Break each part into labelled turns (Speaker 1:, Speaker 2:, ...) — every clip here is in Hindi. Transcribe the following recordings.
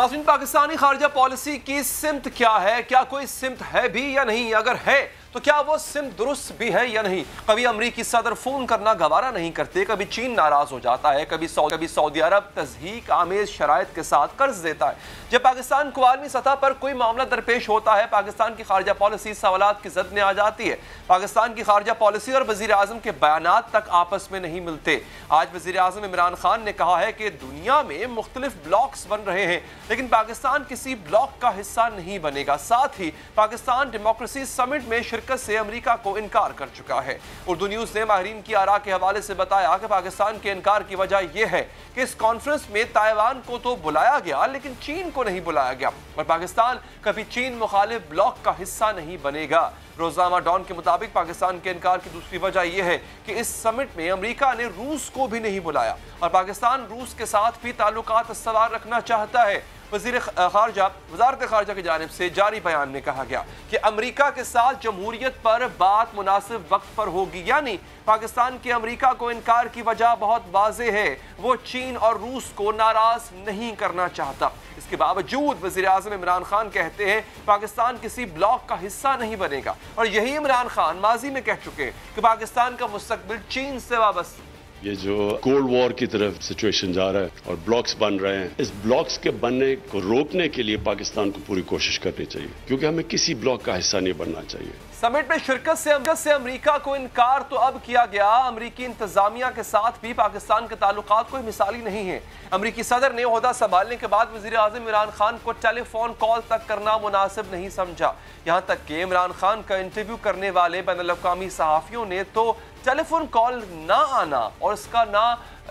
Speaker 1: नाज़रीन, पाकिस्तानी खारजा पॉलिसी की सिमत क्या है? क्या कोई सिमत है भी या नहीं? अगर है तो क्या वो सिमत दुरुस्त भी है या नहीं? कभी अमरीकी सदर फोन करना गवारा नहीं करते, कभी चीन नाराज हो जाता है, कभी सऊदी अरब तज़हीक आमेज शराइत के साथ कर्ज देता है। जब पाकिस्तान को आलमी सतह पर कोई मामला दरपेश होता है, पाकिस्तान की खारजा पॉलिसी सवालात की जद में आ जाती है। पाकिस्तान की खारजा पॉलिसी और वज़ीर आज़म के बयानात तक आपस में नहीं मिलते। आज वज़ीर आज़म इमरान खान ने कहा है कि दुनिया में मुख्तलिफ ब्लॉक्स बन रहे हैं, लेकिन पाकिस्तान किसी ब्लॉक का हिस्सा नहीं बनेगा। साथ ही पाकिस्तान डेमोक्रेसी समिट में शिरकत से अमेरिका को इनकार कर चुका है। उर्दू न्यूज़ ने माहिरीन की आरा के हवाले से बताया कि पाकिस्तान के इनकार की वजह यह है कि इस कॉन्फ्रेंस में ताइवान को तो बुलाया गया, लेकिन चीन को नहीं बुलाया गया और पाकिस्तान कभी चीन मुखालिफ ब्लॉक का हिस्सा नहीं बनेगा। रोज़नामा डॉन के मुताबिक पाकिस्तान के इनकार की दूसरी वजह यह है कि इस समिट में अमेरिका ने रूस को भी नहीं बुलाया और पाकिस्तान रूस के साथ भी ताल्लुकात इस्तवार रखना चाहता है। वज़ारत ख़ारजा की जानिब से जारी बयान में कहा गया कि अमेरिका के साथ जमहूरियत पर बात मुनासिब वक्त पर होगी, यानी पाकिस्तान के अमेरिका को इनकार की वजह बहुत वाज़ेह है, वो चीन और रूस को नाराज नहीं करना चाहता। इसके बावजूद वज़ीर आज़म इमरान खान कहते हैं पाकिस्तान किसी ब्लॉक का हिस्सा नहीं बनेगा और यही इमरान खान माजी में कह चुके हैं कि पाकिस्तान का मुस्तकबिल चीन से वाबस्ता।
Speaker 2: ये जो कोल्ड वॉर की तरफ सिचुएशन जा रहा है और ब्लॉक्स बन रहे हैं, इस ब्लॉक्स के बनने को रोकने के लिए पाकिस्तान को पूरी कोशिश करनी चाहिए, क्योंकि हमें किसी ब्लॉक का हिस्सा नहीं बनना चाहिए।
Speaker 1: समिट में शिरकत से अमेरिका को इनकार तो अब किया गया। अमेरिकी इंतजामिया के साथ भी पाकिस्तान के ताल्लुकात कोई मिसाली नहीं है। अमेरिकी सदर ने ओहदा संभालने के बाद वज़ीर आज़म इमरान खान को टेलीफोन कॉल तक करना मुनासिब नहीं समझा। यहाँ तक कि इमरान खान का इंटरव्यू करने वाले बैनुल-अक़वामी सहाफ़ियों ने तो टेलीफोन कॉल ना आना और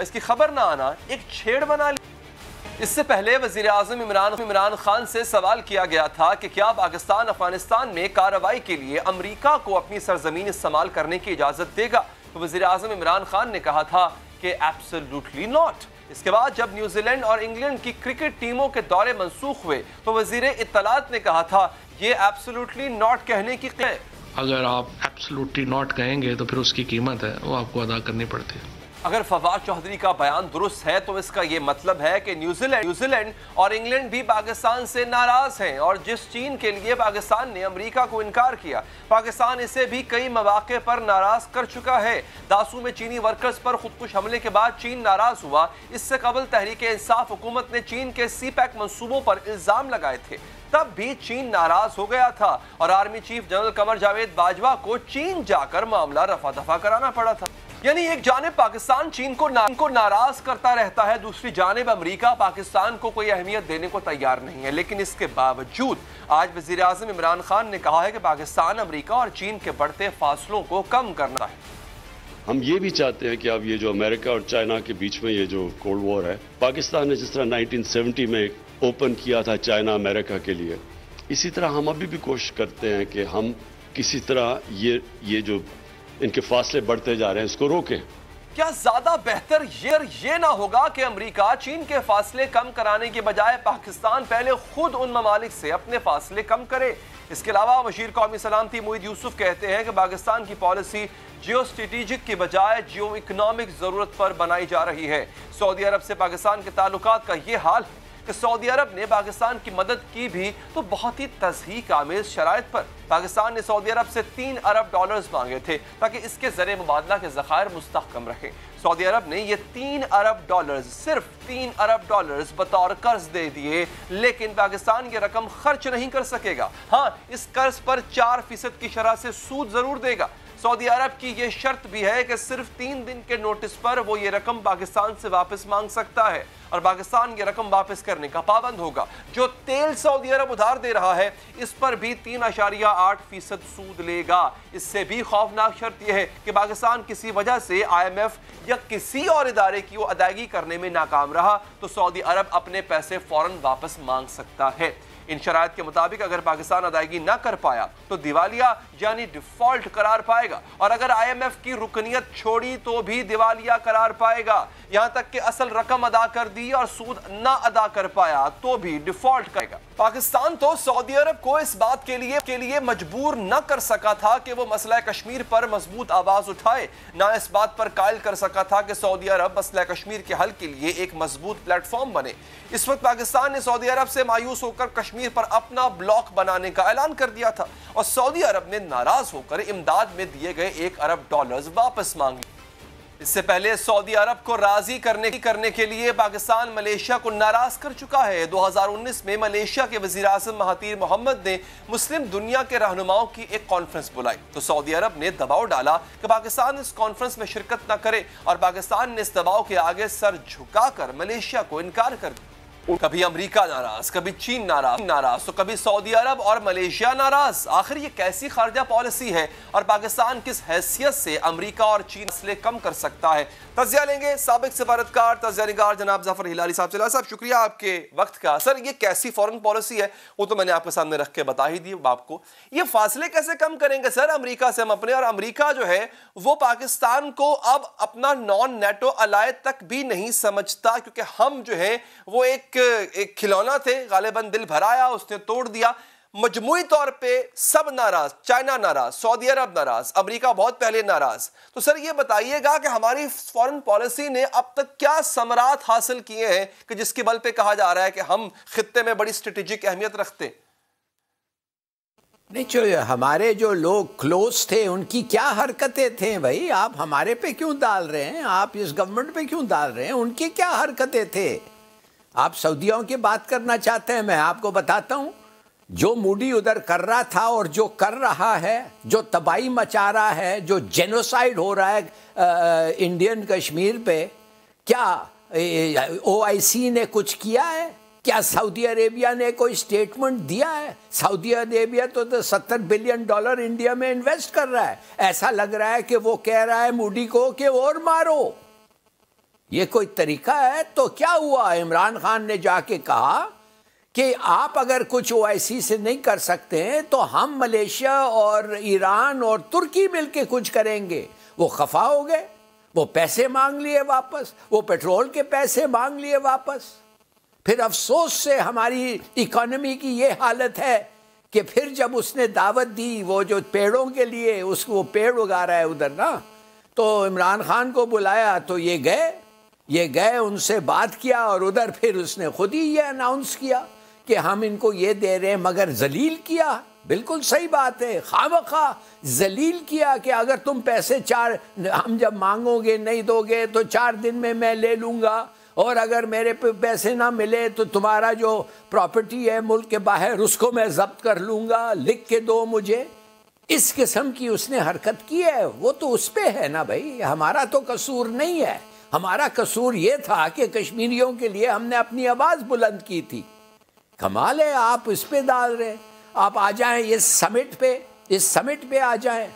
Speaker 1: इसकी खबर ना आना एक छेड़ बना ली। इससे पहले वज़ीर आज़म इमरान खान से सवाल किया गया था कि क्या पाकिस्तान अफगानिस्तान में कार्रवाई के लिए अमेरिका को अपनी सरजमीन इस्तेमाल करने की इजाज़त देगा, तो वज़ीर आज़म इमरान खान ने कहा था कि एब्सोल्युटली नॉट। इसके बाद जब न्यूजीलैंड और इंग्लैंड की क्रिकेट टीमों के दौरे मनसूख हुए तो वज़ीर इत्तलात ने कहा था ये एब्सोल्युटली नॉट कहने की
Speaker 3: अगर आप एब्सोल्युटली नॉट कहेंगे तो फिर उसकी कीमत है वो आपको अदा करनी पड़ती है।
Speaker 1: अगर फवाद चौधरी का बयान दुरुस्त है तो इसका यह मतलब है कि न्यूजीलैंड और इंग्लैंड भी पाकिस्तान से नाराज हैं और जिस चीन के लिए पाकिस्तान ने अमेरिका को इनकार किया, पाकिस्तान इसे भी कई मौके पर नाराज कर चुका है। दासू में चीनी वर्कर्स पर खुदकुश हमले के बाद चीन नाराज हुआ। इससे कबल तहरीक-ए-इंसाफ हुकूमत ने चीन के CPEC मंसूबों पर इल्जाम लगाए थे, तब भी चीन नाराज हो गया था और army chief general Qamar Javed Bajwa को चीन जाकर मामला रफा दफा कराना पड़ा था। यानी एक जानिब पाकिस्तान चीन को नाराज करता रहता है, दूसरी जानिब अमेरिका पाकिस्तान को कोई अहमियत देने को तैयार नहीं है। लेकिन इसके बावजूद आज वज़ीर आज़म इमरान खान ने कहा है कि पाकिस्तान अमेरिका और चीन के बढ़ते फासलों को कम करना है।
Speaker 2: हम ये भी चाहते हैं कि अब ये जो अमेरिका और चाइना के बीच में ये जो कोल्ड वॉर है, पाकिस्तान ने जिस तरह 1970 में ओपन किया था चाइना अमेरिका के लिए, इसी तरह हम अभी भी कोशिश करते हैं कि हम किसी तरह ये जो इनके फासले बढ़ते जा रहे हैं इसको रोकें।
Speaker 1: क्या ज्यादा बेहतर ये ना होगा कि अमेरिका चीन के फासले कम कराने के बजाय पाकिस्तान पहले खुद उन ममालिक से अपने फासले कम करे? इसके अलावा वज़ीर कौमी सलामती मोईद यूसुफ कहते हैं कि पाकिस्तान की पॉलिसी जियो स्ट्रेटेजिक की बजाय जियो इकोनॉमिक जरूरत पर बनाई जा रही है। सऊदी अरब से पाकिस्तान के ताल्लुकात का ये हाल है कि सऊदी अरब ने पाकिस्तान की मदद की भी तो बहुत ही तज़हीक आमेज शराइत पर। पाकिस्तान ने सऊदी अरब से $3 अरब मांगे थे ताकि इसके ज़रिए मुबादला के ज़खायर मुस्तहकम रहे। सऊदी अरब ने ये $3 अरब, सिर्फ $3 अरब बतौर कर्ज दे दिए, लेकिन पाकिस्तान ये रकम खर्च नहीं कर सकेगा। हाँ, इस कर्ज पर 4% की शरह से सूद जरूर देगा। सऊदी अरब की यह शर्त भी है कि सिर्फ 3 दिन के नोटिस पर वो ये रकम पाकिस्तान से वापस मांग सकता है और पाकिस्तान ये रकम वापस करने का पाबंद होगा। जो तेल सऊदी अरब उधार दे रहा है इस पर भी 3.8% सूद लेगा। इससे भी खौफनाक शर्त यह है कि पाकिस्तान किसी वजह से IMF या किसी और इदारे की वो अदायगी करने में नाकाम रहा तो सऊदी अरब अपने पैसे फौरन वापस मांग सकता है। इन शराइत के मुताबिक अगर पाकिस्तान अदायगी न कर पाया तो दिवालिया यानी डिफॉल्ट करार पाएगा और अगर IMF की रुकनियत छोड़ी तो भी दिवालिया करार पाएगा। यहां तक कि असल रकम अदा कर दी और सूद न अदा कर पाया तो भी डिफॉल्ट करेगा। पाकिस्तान तो सऊदी अरब को इस बात के लिए मजबूर न कर सका था कि वो मसला कश्मीर पर मजबूत आवाज उठाए, ना इस बात पर कायल कर सका था कि सऊदी अरब मसला कश्मीर के हल के लिए एक मजबूत प्लेटफॉर्म बने। इस वक्त पाकिस्तान ने सऊदी अरब से मायूस होकर कश्मीर पर अपना ब्लॉक बनाने का ऐलान कर दिया था और सऊदी अरब ने नाराज होकर इमदाद में दिए गए $1 अरब वापस मांगे। इससे पहले सऊदी अरब को राजी करने के लिए पाकिस्तान मलेशिया को नाराज कर चुका है। 2019 में मलेशिया के वजीर आज़म महातीर मोहम्मद ने मुस्लिम दुनिया के रहनुमाओं की एक कॉन्फ्रेंस बुलाई तो सऊदी अरब ने दबाव डाला कि पाकिस्तान इस कॉन्फ्रेंस में शिरकत न करे और पाकिस्तान ने इस दबाव के आगे सर झुकाकर मलेशिया को इनकार कर दिया। कभी अमेरिका नाराज, कभी चीन नाराज तो कभी सऊदी अरब और मलेशिया नाराज। आखिर ये कैसी खारजा पॉलिसी है और पाकिस्तान किस हैसियत से अमेरिका और चीन मसले कम कर सकता है? तजिया लेंगे साबिक सफारतकार तजिया निगार जनाब जाफर हिलाली साहब से। साहब शुक्रिया आपके वक्त का। सर ये कैसी फॉरेन पॉलिसी है वो तो मैंने आपके सामने रख के बता ही दी आपको। ये फासले कैसे कम करेंगे सर अमेरिका से हम अपने, और अमेरिका जो है वो पाकिस्तान को अब अपना नॉन नेटो अलाय तक भी नहीं समझता, क्योंकि हम जो है वो एक खिलौना थे, गालिबन दिल भराया उसने तोड़ दिया। मजमूई तौर पे सब नाराज, चाइना नाराज, सऊदी अरब नाराज, अमेरिका बहुत पहले नाराज। तो सर ये बताइएगा कि हमारी फॉरेन पॉलिसी ने अब तक क्या समरात हासिल किए हैं कि जिसके बल पे कहा जा रहा है कि हम खित्ते में बड़ी स्ट्रेटेजिक अहमियत रखते?
Speaker 4: नहीं, जो हमारे जो लोग क्लोज थे उनकी क्या हरकतें थे भाई? आप हमारे पे क्यों डाल रहे हैं? आप इस गवर्नमेंट पे क्यों डाल रहे हैं? उनकी क्या हरकतें थे? आप सऊदियों की बात करना चाहते हैं? मैं आपको बताता हूं, जो मूडी उधर कर रहा था और जो कर रहा है, जो तबाही मचा रहा है, जो जेनोसाइड हो रहा है इंडियन कश्मीर पे, क्या OIC ने कुछ किया है? क्या सऊदी अरेबिया ने कोई स्टेटमेंट दिया है? सऊदी अरेबिया तो $70 बिलियन इंडिया में इन्वेस्ट कर रहा है। ऐसा लग रहा है कि वो कह रहा है मूडी को कि और मारो। ये कोई तरीका है? तो क्या हुआ? इमरान खान ने जाके कहा कि आप अगर कुछ OIC से नहीं कर सकते हैं तो हम मलेशिया और ईरान और तुर्की मिलके कुछ करेंगे। वो खफा हो गए, वो पैसे मांग लिए वापस, वो पेट्रोल के पैसे मांग लिए वापस। फिर अफसोस से हमारी इकोनॉमी की ये हालत है कि फिर जब उसने दावत दी, वो जो पेड़ों के लिए उसको, वो पेड़ उगा रहा है उधर ना, तो इमरान खान को बुलाया तो ये गए उनसे बात किया और उधर फिर उसने खुद ही ये अनाउंस किया कि हम इनको ये दे रहे हैं, मगर जलील किया। बिल्कुल सही बात है, खामखा जलील किया कि अगर तुम पैसे हम जब मांगोगे नहीं दोगे तो 4 दिन में मैं ले लूँगा, और अगर मेरे पे पैसे ना मिले तो तुम्हारा जो प्रॉपर्टी है मुल्क के बाहर उसको मैं जब्त कर लूँगा, लिख के दो मुझे। इस किस्म की उसने हरकत की है। वो तो उस पे है ना भाई, हमारा तो कसूर नहीं है। हमारा कसूर ये था कि कश्मीरियों के लिए हमने अपनी आवाज़ बुलंद की थी। कमाल है, आप इस पे डाल रहे हैं। आप आ जाएं इस समिट पे आ जाएं।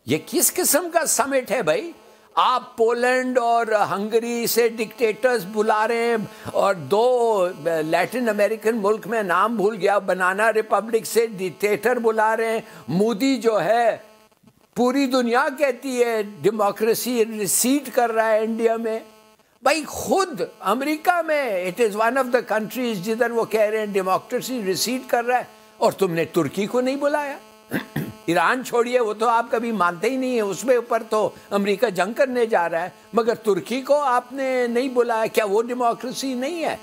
Speaker 4: ये किस किस्म का समिट है भाई? आप पोलैंड और हंगरी से डिक्टेटर्स बुला रहे हैं और 2 लैटिन अमेरिकन मुल्क में नाम भूल गया, बनाना रिपब्लिक से डिक्टेटर बुला रहे हैं। मोदी जो है पूरी दुनिया कहती है डेमोक्रेसी रिसीड कर रहा है इंडिया में। भाई खुद अमेरिका में it is one of the countries जिधर वो कह रहे हैं डेमोक्रेसी रिसीड कर रहा है, और तुमने तुर्की को नहीं बुलाया। ईरान छोड़िए, वो तो आप कभी मानते ही नहीं है, उसमें ऊपर तो अमेरिका जंग करने जा रहा है, मगर तुर्की को आपने नहीं बुलाया। क्या वो डेमोक्रेसी नहीं है?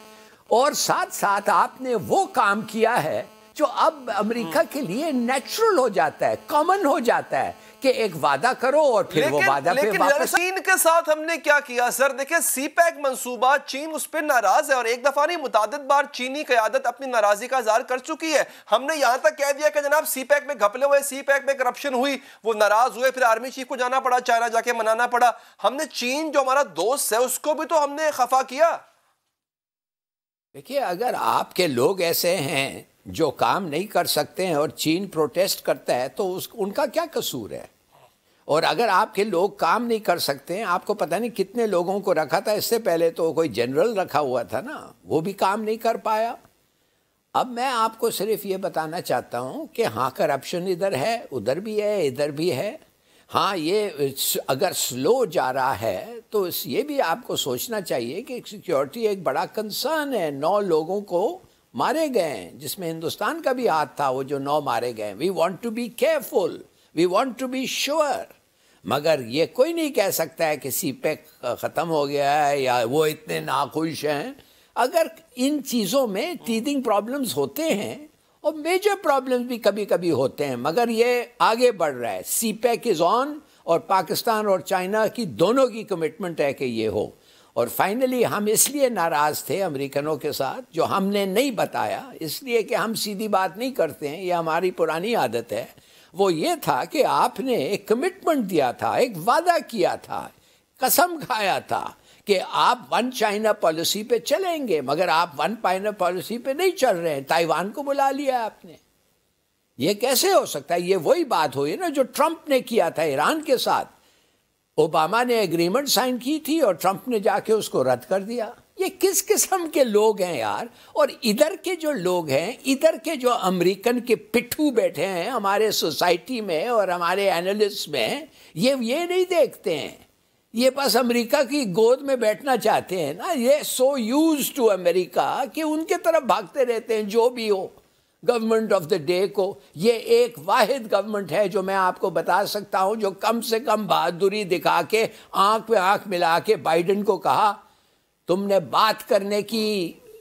Speaker 4: और साथ साथ आपने वो काम किया है जो अब अमेरिका के लिए नेचुरल हो जाता है, कॉमन हो जाता है कि एक वादा करो और फिर वो वादा पे वापस।
Speaker 1: चीन के साथ हमने क्या किया सर? देखिए CPEC मंसूबा, चीन उस पर नाराज है और एक दफा नहीं मुतादिद बार चीनी क़यादत अपनी नाराजगी का इज़हार कर चुकी है। हमने यहां तक कह दिया कि जनाब CPEC में घपले हुए, CPEC में करप्शन हुई, वो नाराज हुए, फिर आर्मी चीफ को जाना पड़ा, चाइना जाके मनाना पड़ा। हमने चीन जो हमारा दोस्त है उसको भी तो हमने खफा किया।
Speaker 4: देखिए, अगर आपके लोग ऐसे हैं जो काम नहीं कर सकते हैं और चीन प्रोटेस्ट करता है तो उनका क्या कसूर है? और अगर आपके लोग काम नहीं कर सकते हैं, आपको पता नहीं कितने लोगों को रखा था इससे पहले, तो कोई जनरल रखा हुआ था ना, वो भी काम नहीं कर पाया। अब मैं आपको सिर्फ ये बताना चाहता हूँ कि हाँ, करप्शन इधर है, उधर भी है, इधर भी है। हाँ, ये अगर स्लो जा रहा है तो ये भी आपको सोचना चाहिए कि सिक्योरिटी एक बड़ा कंसर्न है। 9 लोगों को मारे गए हैं, जिसमें हिंदुस्तान का भी हाथ था, वो जो 9 मारे गए। We want to be careful, we want to be sure. मगर ये कोई नहीं कह सकता है कि सीपेक ख़त्म हो गया है या वो इतने नाखुश हैं। अगर इन चीज़ों में टीथिंग प्रॉब्लम्स होते हैं और मेजर प्रॉब्लम्स भी कभी कभी होते हैं, मगर ये आगे बढ़ रहा है। सीपेक इज़ ऑन और पाकिस्तान और चाइना की दोनों की कमिटमेंट है कि ये हो। और फाइनली हम इसलिए नाराज़ थे अमेरिकनों के साथ, जो हमने नहीं बताया, इसलिए कि हम सीधी बात नहीं करते हैं, ये हमारी पुरानी आदत है। वो ये था कि आपने एक कमिटमेंट दिया था, एक वादा किया था, कसम खाया था कि आप वन चाइना पॉलिसी पे चलेंगे, मगर आप वन चाइना पॉलिसी पे नहीं चल रहे हैं। ताइवान को बुला लिया आपने, ये कैसे हो सकता है? ये वही बात हुई ना जो ट्रंप ने किया था ईरान के साथ। ओबामा ने एग्रीमेंट साइन की थी और ट्रंप ने जाके उसको रद्द कर दिया। ये किस किस्म के लोग हैं यार? और इधर के जो लोग हैं, इधर के जो अमेरिकन के पिट्ठू बैठे हैं हमारे सोसाइटी में और हमारे एनालिस्ट में, ये नहीं देखते हैं। ये बस अमेरिका की गोद में बैठना चाहते हैं ना। ये सो यूज्ड टू अमेरिका कि उनके तरफ भागते रहते हैं जो भी हो। गवर्नमेंट ऑफ द डे को, ये एक वाहिद गवर्नमेंट है जो मैं आपको बता सकता हूं, जो कम से कम बहादुरी दिखा के आंख पे आंख मिला के बाइडेन को कहा, तुमने बात करने की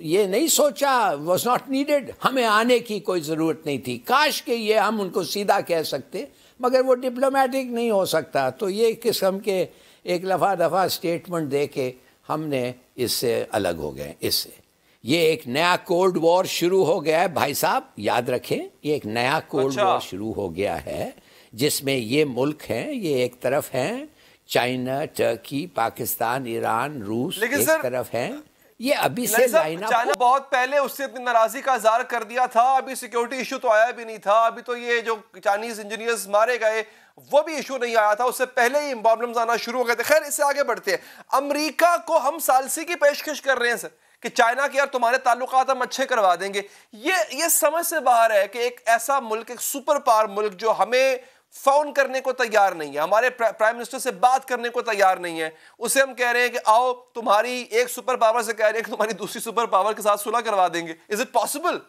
Speaker 4: ये नहीं सोचा, वॉज नॉट नीडेड, हमें आने की कोई ज़रूरत नहीं थी। काश के ये हम उनको सीधा कह सकते, मगर वो डिप्लोमेटिक नहीं हो सकता। तो ये किस्म के एक दफ़ा स्टेटमेंट दे के हमने इससे अलग हो गए। इससे ये एक नया कोल्ड वॉर शुरू हो गया है भाई साहब, याद रखें। ये एक नया कोल्ड वॉर शुरू हो गया है जिसमें ये मुल्क हैं, ये एक तरफ हैं चाइना, टर्की, पाकिस्तान, ईरान, रूस एक तरफ हैं। ये अभी से लाइन
Speaker 1: चाइना बहुत पहले उससे इतनी नाराजगी का इजहार कर दिया था। अभी सिक्योरिटी इशू तो आया भी नहीं था। अभी तो ये जो चाइनीज इंजीनियर्स मारे गए वो भी इशू नहीं आया था, उससे पहले ही प्रॉब्लम्स आना शुरू हो गए थे। खैर, इससे आगे बढ़ते हैं। अमेरिका को हम सालसी की पेशकश कर रहे हैं सर कि चाइना के यार तुम्हारे ताल्लुकात हम अच्छे करवा देंगे। ये समझ से बाहर है कि एक ऐसा मुल्क, एक सुपर पावर मुल्क जो हमें फोन करने को तैयार नहीं है, हमारे प्राइम मिनिस्टर से बात करने को तैयार नहीं है, उसे हम कह रहे हैं कि आओ तुम्हारी एक सुपर पावर से कह रहे हैं कि तुम्हारी दूसरी सुपर पावर के साथ सुलह करवा देंगे। Is it possible?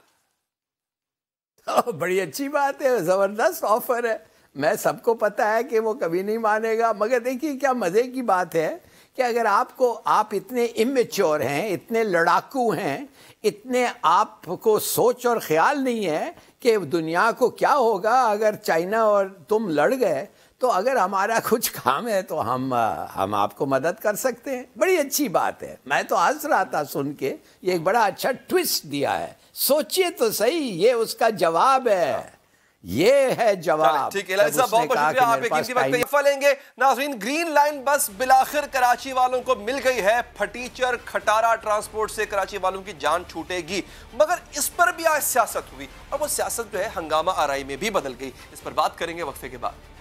Speaker 4: बड़ी अच्छी बात है, जबरदस्त ऑफर है। मैं सबको पता है कि वो कभी नहीं मानेगा, मगर देखिए क्या मजे की बात है कि अगर आप इतने इमेच्योर हैं, इतने लड़ाकू हैं, इतने आपको सोच और ख्याल नहीं है कि दुनिया को क्या होगा अगर चाइना और तुम लड़ गए, तो अगर हमारा कुछ काम है तो हम आपको मदद कर सकते हैं। बड़ी अच्छी बात है। मैं तो हंस रहा था सुन के, ये एक बड़ा अच्छा ट्विस्ट दिया है। सोचिए तो सही, ये उसका जवाब है, ये है जवाब।
Speaker 1: ठीक है, बहुत बहुत शुक्रिया। आप एक वक्त लेंगे। नाज़रीन, ग्रीन लाइन बस बिलाखिर कराची वालों को मिल गई है। फटीचर खटारा ट्रांसपोर्ट से कराची वालों की जान छूटेगी, मगर इस पर भी आज सियासत हुई और वो सियासत जो है हंगामा आराई में भी बदल गई। इस पर बात करेंगे वक्फे के बाद।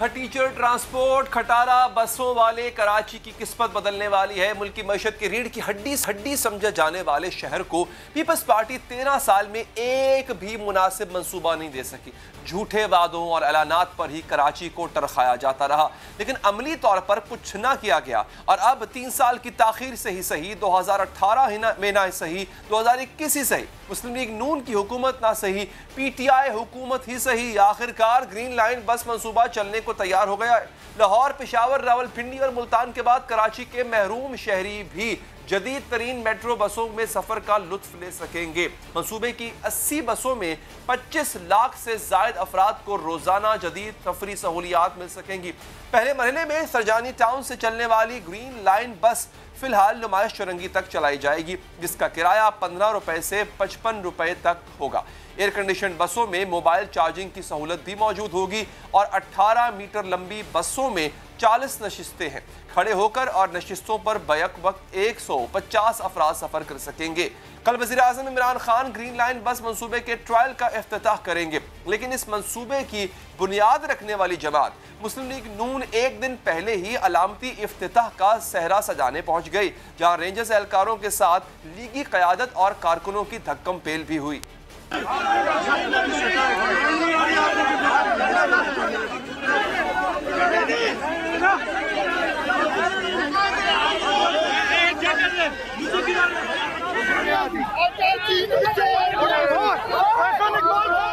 Speaker 1: टीचर ट्रांसपोर्ट खटारा बसों वाले कराची की किस्मत बदलने वाली है। मुल्क की मईशत की रीढ़ की हड्डी समझे जाने वाले शहर को पीपल्स पार्टी 13 साल में एक भी मुनासिब मंसूबा नहीं दे सकी। झूठे वादों और ऐलानात पर ही कराची को टरखाया जाता रहा, लेकिन अमली तौर पर कुछ ना किया गया। और अब 3 साल की ताखीर से ही सही, 2018 में ना सही, 2021 ही सही, मुस्लिम लीग नून की हुकूमत ना सही, PTI हुकूमत ही सही, आखिरकार ग्रीन लाइन बस मंसूबा चलने को तैयार हो गया है। लाहौर, पेशावर, रावलपिंडी और मुल्तान के बाद कराची के महरूम शहरी भी जदीद तरीन मेट्रो बसों में सफर का लुत्फ ले सकेंगे। मंसूबे की 80 बसों में 25 लाख से जायद अफराद को रोजाना जदीद तफरी सहूलियात मिल सकेंगी। पहले महीने में सरजानी टाउन से चलने वाली ग्रीन लाइन बस फिलहाल नुमाइश चौरंगी तक चलाई जाएगी, जिसका किराया 15 रुपए से 55 रुपए तक होगा। एयर कंडीशन बसों में मोबाइल चार्जिंग की सहूलत भी मौजूद होगी और 18 मीटर लंबी बसों में 40 नशिस्तें हैं। खड़े होकर और नशिस्तों पर बैक वक्त 150 अफराद सफर कर सकेंगे। कल वज़ीर-ए-आज़म इमरान खान ग्रीन लाइन बस मंसूबे के ट्रायल का इफ्तिताह करेंगे, लेकिन इस मंसूबे की बुनियाद रखने वाली जमात मुस्लिम लीग नून एक दिन पहले ही अलामती इफ्तिताह का सहरा सजाने पहुंच गई, जहां रेंजर्स एहलकारों के साथ लीगी क़यादत और कारकुनों की धक्कम पेल भी हुई।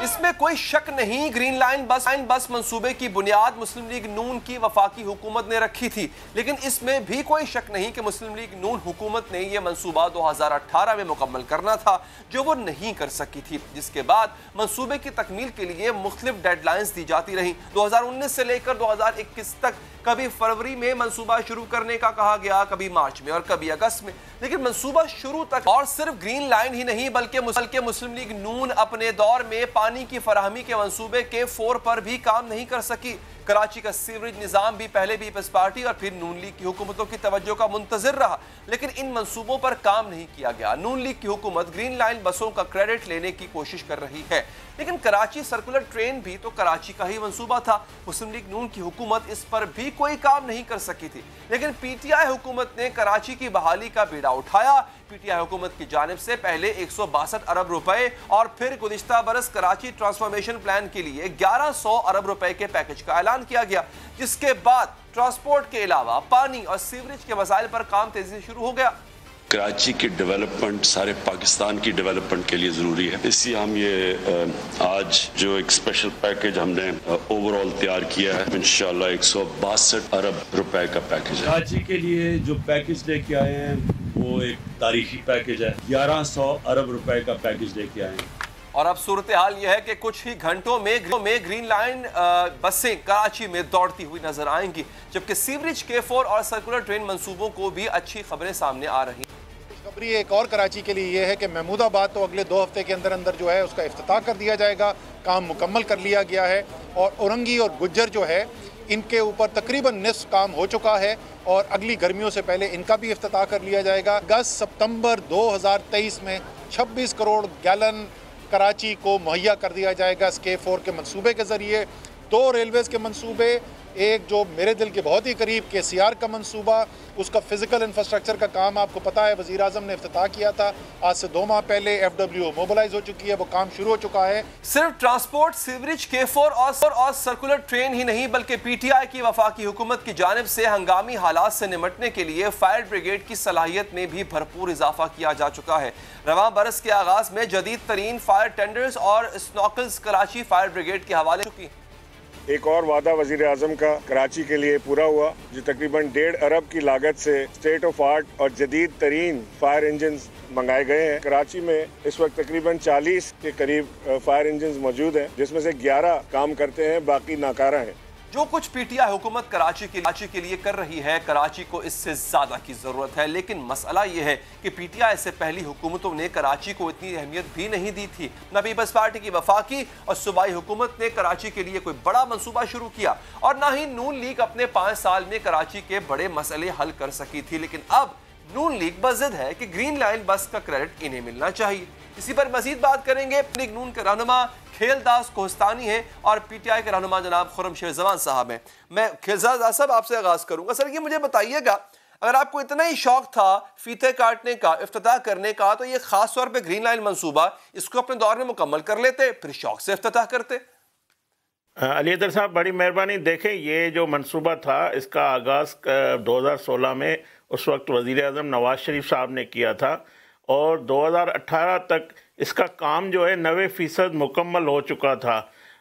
Speaker 1: इसमें कोई शक नहीं, ग्रीन लाइन बस मंसूबे की बुनियाद मुस्लिम लीग नून की वफाकी हुकूमत ने रखी थी, लेकिन इसमें भी कोई शक नहीं कि मुस्लिम लीग नून हुकूमत ने यह मंसूबा 2018 में मुकम्मल करना था, जो वो नहीं कर सकी थी, जिसके बाद मंसूबे की तकमील के लिए मुख्तलिफ डेडलाइंस दी जाती रही। 2019 से लेकर 2021 तक कभी फरवरी में मंसूबा शुरू करने का कहा गया, कभी मार्च में और कभी अगस्त में, लेकिन मंसूबा शुरू तक। और सिर्फ ग्रीन लाइन ही नहीं बल्कि मुस्लिम लीग नून अपने दौर में पानी की फराहमी के मंसूबे के 4 पर भी काम नहीं कर सकी। कराची का सीवरेज निजाम भी पहले पीपल्स पार्टी और फिर नून लीग की हुकूमतों की तवज्जो का मुंतजिर रहा, लेकिन इन मंसूबों पर काम नहीं किया गया। नून लीग की हुकूमत ग्रीन लाइन बसों का क्रेडिट लेने की कोशिश कर रही है, लेकिन कराची सर्कुलर ट्रेन भी तो कराची का ही मंसूबा था। मुस्लिम लीग नून की हुकूमत इस पर भी कोई काम नहीं कर सकी थी, लेकिन पीटीआई हुकूमत ने कराची की बहाली का बीड़ा उठाया। पीटीआई हुकूमत की जानिब से पहले 162 अरब रुपए और फिर गुज़िश्ता बरस कराची ट्रांसफॉर्मेशन प्लान के लिए 1100 अरब रुपए के पैकेज का ऐलान किया गया, जिसके बाद ट्रांसपोर्ट के अलावा पानी और सीवरेज के मसाइल पर काम तेजी से शुरू हो गया।
Speaker 2: कराची की डेवलपमेंट सारे पाकिस्तान की डेवलपमेंट के लिए ज़रूरी है, इसलिए हम ये आज जो एक स्पेशल पैकेज हमने ओवरऑल तैयार किया है, इंशाल्लाह 162 अरब रुपए का पैकेज है।
Speaker 5: कराची के लिए जो पैकेज लेके आए हैं वो एक तारीखी पैकेज है, 1100 अरब रुपए का पैकेज लेके आए हैं।
Speaker 1: और अब सूरत हाल यह है कि कुछ ही घंटों में ग्रीन लाइन बसें कराची में दौड़ती हुई नजर आएंगी, जबकि सीवरेज K4 और सर्कुलर ट्रेन मंसूबों को भी अच्छी खबरें सामने आ रही।
Speaker 6: खुशखबरी एक और कराची के लिए यह है कि महमूदाबाद तो अगले 2 हफ्ते के अंदर अंदर जो है उसका इफ्तिताह कर दिया जाएगा, काम मुकम्मल कर लिया गया है। और औरंगी और गुज्जर जो है इनके ऊपर तकरीबन निस्फ काम हो चुका है और अगली गर्मियों से पहले इनका भी इफ्तिताह कर लिया जाएगा। अगस्त सितंबर 2023 में 26 करोड़ गैलन कराची को मुहैया कर दिया जाएगा K4 के मंसूबे के ज़रिए। 2 रेलवेज़ के मंसूबे, एक जो मेरे दिल के बहुत ही करीब KCR का मंसूबा, उसका फिजिकल इंफ्रास्ट्रक्चर का काम आपको पता है वज़ीर आज़म ने इफ्तिताह किया था, आज से 2 माह पहले FWO मोबिलाइज हो चुकी है, वो काम शुरू हो चुका है।
Speaker 1: सिर्फ ट्रांसपोर्ट, सीवरेज K4 और सर्कुलर ट्रेन ही नहीं बल्कि पीटीआई की वफाकी हुकूमत की जानिब से हंगामी हालात से निमटने के लिए फायर ब्रिगेड की सलाहियत में भी भरपूर इजाफा किया जा चुका है। रवां बरस के आगाज में जदीद तरीन फायर टेंडर्स और स्नॉकल्स कराची फायर ब्रिगेड के हवाले चुकी।
Speaker 7: एक और वादा वजीर आजम का कराची के लिए पूरा हुआ, जो तकरीबन 1.5 अरब की लागत से स्टेट ऑफ आर्ट और जदीद तरीन फायर इंजन मंगाए गए हैं। कराची में इस वक्त तकरीबन 40 के करीब फायर इंजन मौजूद हैं, जिसमें से 11 काम करते हैं, बाकी नाकारा हैं।
Speaker 1: जो कुछ पीटीआई हुकूमत कराची के लिए कर रही है, कराची को इससे ज्यादा की जरूरत है, लेकिन मसला यह है कि पीटीआई से पहली हुकूमतों ने कराची को इतनी अहमियत भी नहीं दी थी। न पीपल्स पार्टी की वफाकी और सूबाई हुकूमत ने कराची के लिए कोई बड़ा मंसूबा शुरू किया और न ही नून लीग अपने 5 साल में कराची के बड़े मसले हल कर सकी थी। लेकिन अब नून लीग बज़िद है कि ग्रीन लाइन बस का क्रेडिट इन्हें मिलना चाहिए। इसी पर मजीद बात करेंगे। लीग नून के रहनुमा खेलदास कोहस्तानी हैं और पीटीआई के रहनुमा जनाब खुर्रम जवान साहब हैं। मैं खेलदास साहब आपसे आगाज करूंगा। सर, ये मुझे बताइएगा, अगर आपको इतना ही शौक था फीते काटने का, इफ्तिताह करने का, तो ये खास तौर पे ग्रीन लाइन मंसूबा इसको अपने दौर में मुकम्मल कर लेते, फिर शौक से इफ्तिताह करते।
Speaker 8: अली अदर साहब, बड़ी मेहरबानी। देखें, ये जो मंसूबा था इसका आगाज़ 2016 में उस वक्त वज़ीर आज़म नवाज़ शरीफ साहब ने किया था और 2018 तक इसका काम जो है 90% मुकम्मल हो चुका था,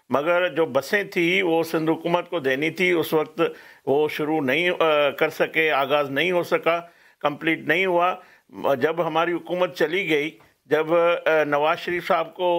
Speaker 8: मगर जो बसें थी वो सिंध हुकूमत को देनी थी, उस वक्त वो शुरू नहीं कर सके, आगाज़ नहीं हो सका, कंप्लीट नहीं हुआ। जब हमारी हुकूमत चली गई, जब नवाज़ शरीफ साहब को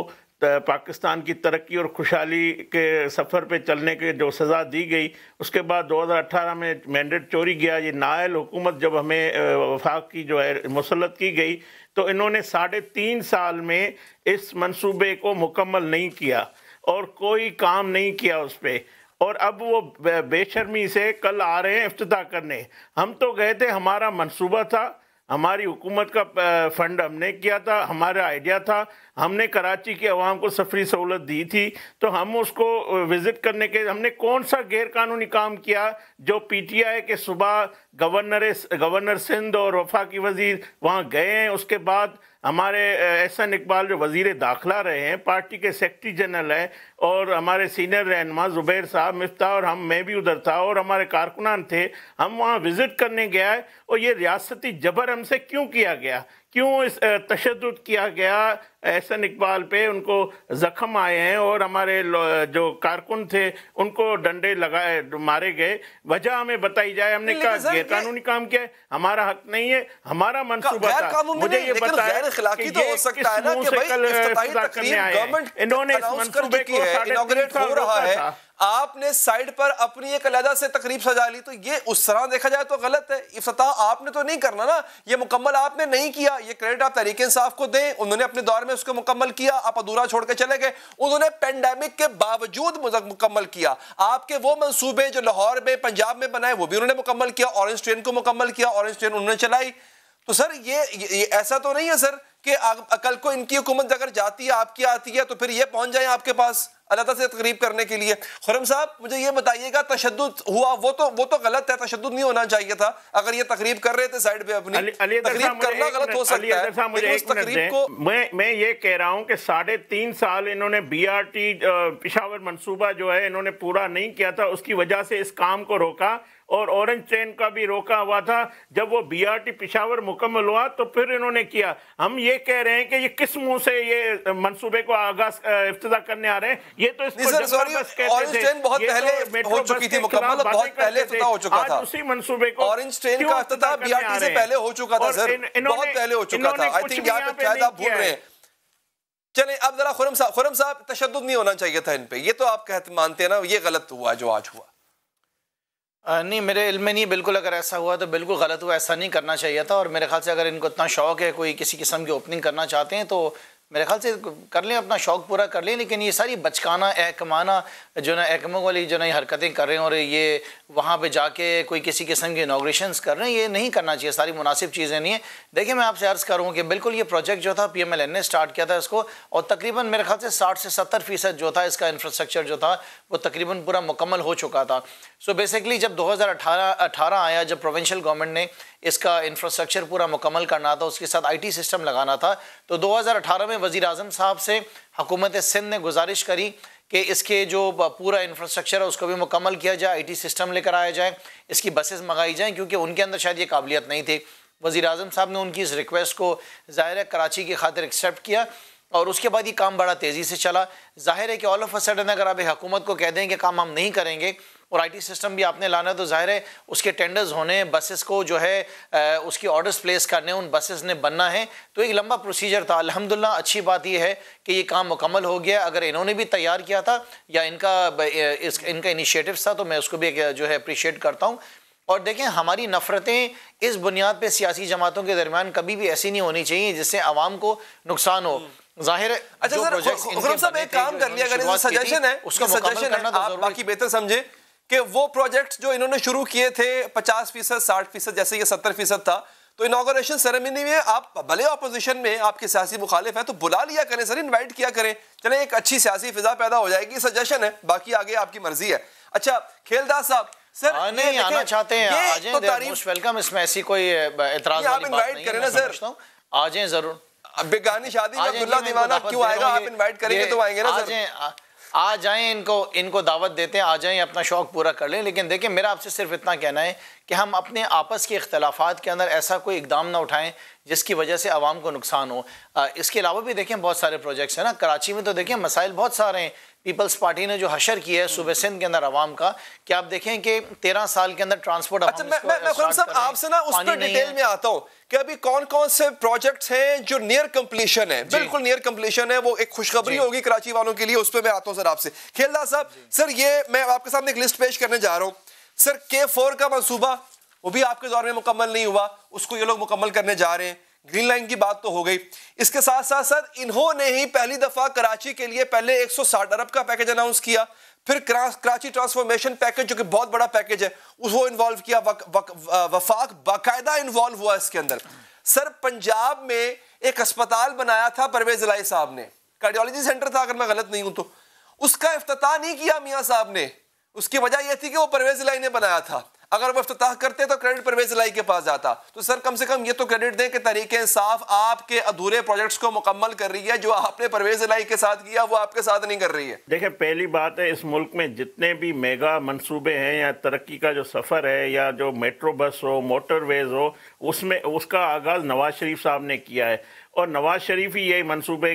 Speaker 8: पाकिस्तान की तरक्की और खुशहाली के सफ़र पे चलने के जो सज़ा दी गई, उसके बाद 2018 में मैंडेट चोरी गया। ये नायल हुकूमत जब हमें वफाक की जो है मुसल्लत की गई, तो इन्होंने 3.5 साल में इस मंसूबे को मुकम्मल नहीं किया और कोई काम नहीं किया उस पर। और अब वो बेशर्मी से कल आ रहे हैं इफ्तिताह करने। हम तो गए थे, हमारा मंसूबा था, हमारी हुकूमत का फंड हमने किया था, हमारा आइडिया था, हमने कराची के अवाम को सफरी सहूलत दी थी, तो हम उसको विज़िट करने के, हमने कौन सा गैर कानूनी काम किया जो पीटीआई के सुबह गवर्नर सिंध और वफाकी वज़ीर वहाँ गए हैं। उसके बाद हमारे एहसन इकबाल जो वज़ीर दाखिला रहे हैं, पार्टी के सेक्रेटरी जनरल हैं, और हमारे सीनियर रहनुमा जुबैर साहब, मिफ्ता और मैं भी उधर था और हमारे कारकुनान थे, हम वहाँ विजिट करने गया है। और ये रियासती जबर हमसे क्यों किया गया, क्यों इस तशद्दुद किया गया एहसन इकबाल पे, उनको जख्म आए हैं और हमारे जो कारकुन थे उनको डंडे लगाए मारे गए, वजह हमें बताई जाए। हमने कहा गैर कानूनी काम किया है, हमारा हक नहीं है, हमारा मंसूबा था। मुझे ये बताया कि
Speaker 1: तो हो सकता है ना कि भाई इफ्तिताही तकरीब गवर्नमेंट
Speaker 8: इन्होंने इस मंसूबे को
Speaker 1: इनॉग्रेट हो रहा है, आपने साइड पर अपनी एक अलहदा से तकरीब सजा ली, तो ये उस तरह देखा जाए तो गलत है। इफ्तिताह आपने तो नहीं करना ना, ये मुकम्मल आपने नहीं किया, ये क्रेडिट आप तहरीक इंसाफ को दें, उन्होंने अपने दौर में उसको मुकम्मल किया, आप अधूरा छोड़ के चले गए। उन्होंने पेंडेमिक के बावजूद मुकम्मल किया। आपके वो मंसूबे जो लाहौर में पंजाब में बनाए वो भी उन्होंने मुकम्मल किया, ऑरेंज ट्रेन को मुकम्मल किया, ऑरेंज ट्रेन उन्होंने चलाई। तो सर ये ऐसा तो नहीं है सर कि कल को इनकी हुकूमत अगर जाती है, आपकी आती है, तो फिर ये पहुंच जाए आपके पास अलहदा से तकरीब करने के लिए। खुर्रम साहब मुझे ये बताइएगा, तशद्दुद हुआ वो तो गलत है, तशद्दुद नहीं होना चाहिए था। अगर ये तकरीब कर रहे थे साइड पे अपनी, तकरीब करना गलत हो सकता है, लेकिन उस तकरीब को
Speaker 8: मैं ये कह रहा हूं कि 3.5 साल इन्होंने BRT पेशावर मंसूबा जो है इन्होंने पूरा नहीं किया था, उसकी वजह से इस काम को रोका और ऑरेंज ट्रेन का भी रोका हुआ था। जब वो BRT पेशावर मुकम्मल हुआ तो फिर इन्होंने किया। हम ये कह रहे हैं कि ये किस मुंह से ये मंसूबे को आगाज इफ्तिदा करने आ रहे हैं, ये तो इसको जबरदस्त कहते थे।
Speaker 1: ट्रेन बहुत पहले हो चुकी थी मुकम्मल, बहुत पहले इफ्तिदा हो चुका था।
Speaker 8: उसी मंसूबे को
Speaker 1: ऑरेंज ट्रेन का इफ्तिदा BRT से पहले हो चुका था सर, बहुत पहले हो चुका था। आई थिंक यहाँ पे शायद आप भूल रहे हैं। चलें अब जरा खुर्रम साहब तशद्दुद नहीं होना चाहिए था इन पे, ये तो आप कहते मानते हैं ना, ये गलत हुआ जो आज हुआ?
Speaker 9: नहीं, मेरे इल्म में नहीं, बिल्कुल अगर ऐसा हुआ तो बिल्कुल गलत हुआ, ऐसा नहीं करना चाहिए था। और मेरे ख्याल से अगर इनको इतना शौक़ है, कोई किसी किस्म की ओपनिंग करना चाहते हैं तो मेरे ख्याल से कर लें, अपना शौक़ पूरा कर लें। लेकिन ये सारी बचकाना एहकमाना जो ना एहकमों वाली जो ना ये हरकतें कर रहे हैं और ये वहाँ पे जाके कोई किसी किस्म की इनॉग्रेशंस कर रहे हैं, ये नहीं करना चाहिए, सारी मुनासिब चीज़ें नहीं है। देखिए मैं आपसे अर्ज़ करूँ कि बिल्कुल ये प्रोजेक्ट जो था PMLN ने स्टार्ट किया था इसको, और तकरीबन मेरे ख्याल से 60 से 70% जो था इसका इंफ्रास्ट्रक्चर जो था वो तकरीबन पूरा मुकम्मल हो चुका था। सो बेसिकली जब 2018 आया, जब प्रोविंशियल गवर्नमेंट ने इसका इंफ्रास्ट्रक्चर पूरा मुकम्मल करना था, उसके साथ IT सिस्टम लगाना था, तो 2018 में वज़ीर आज़म साहब से हुकूमत सिंध ने गुजारिश करी कि इसके जो पूरा इंफ्रास्ट्रक्चर है उसको भी मुकम्मल किया जाए, IT सिस्टम लेकर आया जाए, इसकी बसेस मंगाई जाएँ, क्योंकि उनके अंदर शायद ये काबिलियत नहीं थी। वज़ीर आज़म साहब ने उनकी इस रिक्वेस्ट को ज़ाहिर है कराची की खातिर एक्सेप्ट किया और उसके बाद ये काम बड़ा तेज़ी से चला। ज़ाहिर है कि ऑल ऑफ अ सडन अगर आप हुकूमत को कह दें कि काम हम नहीं करेंगे और IT सिस्टम भी आपने लाना है, तो ज़ाहिर है उसके टेंडर्स होने, बसेस को जो है उसकी ऑर्डर्स प्लेस करने, उन बसेस ने बनना है, तो एक लंबा प्रोसीजर था। अल्हम्दुलिल्लाह अच्छी बात यह है कि ये काम मुकम्मल हो गया। अगर इन्होंने भी तैयार किया था या इनका इनिशिएटिव था तो मैं उसको भी जो है अप्रिशिएट करता हूँ। और देखें, हमारी नफ़रतें इस बुनियाद पर सियासी जमातों के दरमियान कभी भी ऐसी नहीं होनी चाहिए जिससे आवाम को नुकसान हो। जाहिर है
Speaker 1: अच्छा सर, खुर्रम साहब एक काम कर लिया, अगर सजेशन है उसका सजेशन है, आप बाकी बेहतर समझे कि वो प्रोजेक्ट्स जो इन्होंने शुरू किए थे 50%, 60%, जैसे ये 70% था, तो इनॉग्रेशन सेरेमनी में आप भले ऑपोजिशन में आपके सियासी मुखालिफ हैं तो बुला लिया करें सर, इनवाइट किया करें, चले एक अच्छी सियासी फिजा पैदा हो जाएगी। सजेशन है, बाकी आगे आपकी मर्जी है। अच्छा खेलदार साहब, सर
Speaker 9: नहीं आना चाहते हैं आ जाएं, मोस्ट वेलकम, इसमें ऐसी कोई एतराज वाली बात नहीं है।
Speaker 1: करें ना सर,
Speaker 9: आ जाएं जरूर।
Speaker 1: बेगानी शादी में अब्दुल्ला दीवाना क्यों आएगा, आप इनवाइट करेंगे तो आएंगे ना सर।
Speaker 9: आ जाएं, इनको दावत देते हैं, आ जाएं, अपना शौक़ पूरा कर लें। लेकिन देखिए मेरा आपसे सिर्फ इतना कहना है कि हम अपने आपस के इख्तलाफात के अंदर ऐसा कोई इकदाम ना उठाएं जिसकी वजह से आवाम को नुकसान हो। इसके अलावा भी देखें बहुत सारे प्रोजेक्ट्स हैं ना, कराची में तो देखें मसाइल बहुत सारे हैं। पीपल्स पार्टी ने जो हशर किया है सूबे सिंध के अंदर आवाम का, कि आप देखें कि 13 साल के अंदर ट्रांसपोर्ट।
Speaker 1: अच्छा मैं सब आपसे ना उस पर डिटेल में आता हूँ कि अभी कौन कौन से प्रोजेक्ट्स हैं जो नियर कंप्लीशन है, बिल्कुल नियर कंप्लीशन है, वो एक खुशखबरी होगी कराची वालों के लिए, उस पर मैं आता हूँ सर आपसे। खेलदार साहब, सर ये मैं आपके सामने एक लिस्ट पेश करने जा रहा हूँ सर। K4 का मंसूबा वो भी आपके दौर में मुकम्मल नहीं हुआ, उसको ये लोग मुकम्मल करने जा रहे हैं। ग्रीन लाइन की बात तो हो गई, इसके साथ साथ सर इन्होंने ही पहली दफा कराची के लिए पहले 160 अरब का पैकेज अनाउंस किया, फिर कराची ट्रांसफॉर्मेशन पैकेज जो कि बहुत बड़ा पैकेज है उसको इन्वॉल्व किया, वफाक बाकायदा इन्वॉल्व हुआ इसके अंदर। सर पंजाब में एक अस्पताल बनाया था परवेज इलाही साहब ने, कार्डियोलॉजी सेंटर था अगर मैं गलत नहीं हूं तो, उसका इफ्तिताह नहीं किया मियां साहब ने। उसकी वजह यह थी कि वो परवेज इलाही ने बनाया था। अगर वो इफ्तिताह करते तो क्रेडिट परवेज इलाही के पास जाता। तो सर कम से कम ये तो क्रेडिट दें कि तहरीके इंसाफ आपके अधूरे प्रोजेक्ट्स को मुकम्मल कर रही है, जो आपने परवेज इलाही के साथ किया वो आपके साथ नहीं कर रही है।
Speaker 8: देखिए, पहली बात है, इस मुल्क में जितने भी मेगा मंसूबे हैं या तरक्की का जो सफ़र है या जो मेट्रो बस हो, मोटरवेज हो, उसमें उसका आगाज़ नवाज शरीफ साहब ने किया है और नवाज शरीफ ही ये मंसूबे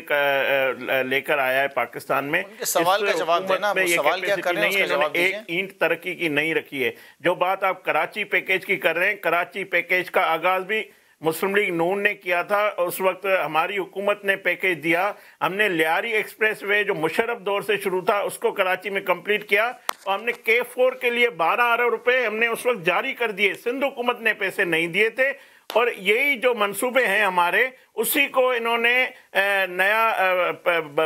Speaker 8: लेकर आया है पाकिस्तान में।
Speaker 9: सवाल का जवाब देना,
Speaker 8: ये
Speaker 9: सवाल क्या कर रहे हैं,
Speaker 8: इन्होंने एक ईंट तरक्की की नहीं रखी है। जो बात आप कराची पैकेज की कर रहे हैं, कराची पैकेज का आगाज़ भी मुस्लिम लीग नून ने किया था। उस वक्त हमारी हुकूमत ने पैकेज दिया, हमने लियारी एक्सप्रेस वे जो मुशर्रफ दौर से शुरू था उसको कराची में कंप्लीट किया और हमने K4 के लिए 12 अरब रुपए हमने उस वक्त जारी कर दिए। सिंध हुकूमत ने पैसे नहीं दिए थे और यही जो मंसूबे हैं हमारे, उसी को इन्होंने नया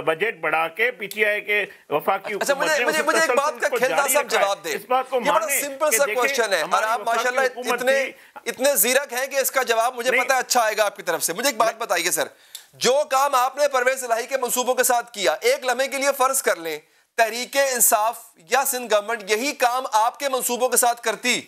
Speaker 8: बजट बढ़ा के पीटीआई के वफाकी
Speaker 1: अच्छा, मुझे एक बात का खेलता सब जवाब दे।
Speaker 8: इस बात को
Speaker 1: ये बड़ा सिंपल सा क्वेश्चन है और आप माशाल्लाह इतने जीरक हैं कि इसका जवाब मुझे पता है अच्छा आएगा आपकी तरफ से। मुझे एक बात बताइए सर, जो काम आपने परवेज इलाही के मंसूबों के साथ किया, एक लम्हे के लिए फर्ज कर लें तहरीके इंसाफ या सिंध गवर्नमेंट यही काम आपके मंसूबों के साथ करती,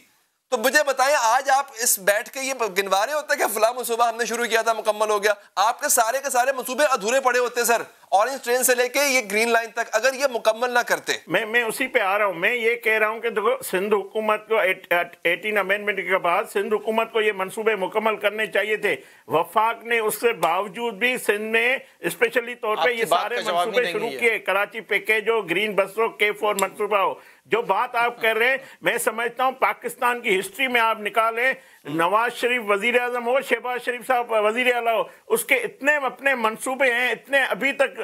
Speaker 1: तो मुझे बताएं आज आप इस बैठ के ये गिनवा रहे होते कि फला मंसूबा हमने शुरू किया था मुकम्मल हो गया। आपके सारे मंसूबे अधूरे पड़े होते सर, ऑरेंज ट्रेन से लेके ये ग्रीन लाइन तक, अगर ये मुकम्मल ना करते।
Speaker 8: मैं उसी पे आ रहा हूं। मैं ये कह रहा हूं कि देखो, सिंध हुकूमत को 18 अमेंडमेंट के बाद सिंध हुकूमत को ये मंसूबे मुकम्मल करने चाहिए थे। वफाक ने उससे बावजूद भी सिंध में स्पेशली तौर पे ये सारे मंसूबे शुरू किए, कराची पैकेज हो, ग्रीन बस हो, K4 मंसूबा हो। जो बात आप कर रहे हैं, मैं समझता हूं पाकिस्तान की हिस्ट्री में आप निकालें, नवाज शरीफ वजीर आजम हो, शहबाज शरीफ साहब वजीर आला हो, उसके इतने अपने मंसूबे हैं, इतने अभी तक